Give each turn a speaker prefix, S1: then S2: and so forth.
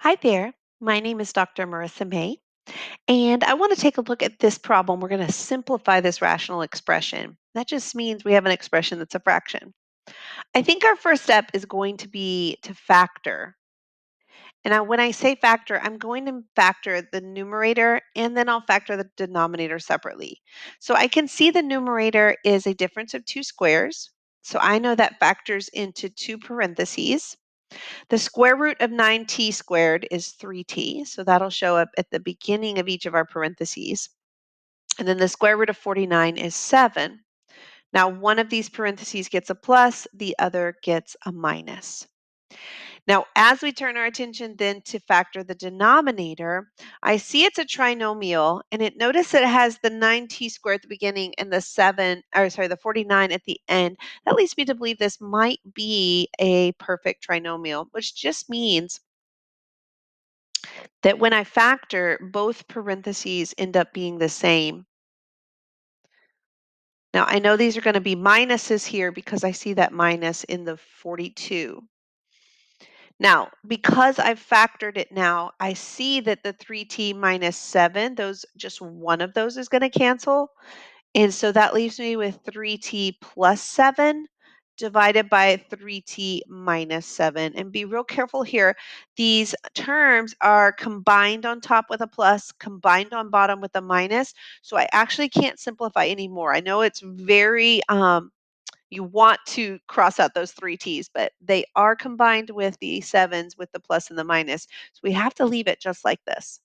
S1: Hi there. My name is Dr. Marissa May, and I want to take a look at this problem. We're going to simplify this rational expression. That just means we have an expression that's a fraction. I think our first step is going to be to factor. And when I say factor, I'm going to factor the numerator and then I'll factor the denominator separately. So I can see the numerator is a difference of two squares. So I know that factors into two parentheses. The square root of 9t squared is 3t, so that'll show up at the beginning of each of our parentheses. And then the square root of 49 is 7. Now, one of these parentheses gets a plus, the other gets a minus. Now, as we turn our attention then to factor the denominator, I see it's a trinomial, and notice that it has the 9t squared at the beginning and the 49 at the end. That leads me to believe this might be a perfect trinomial, which just means that when I factor, both parentheses end up being the same. Now, I know these are going to be minuses here because I see that minus in the 42. Now, because I've factored it now, I see that the 3t minus 7, just one of those is going to cancel. And so that leaves me with 3t plus 7 divided by 3t minus 7. And be real careful here. These terms are combined on top with a plus, combined on bottom with a minus. So I actually can't simplify anymore. I know it's very, you want to cross out those three t's, but they are combined with the sevens with the plus and the minus. So we have to leave it just like this.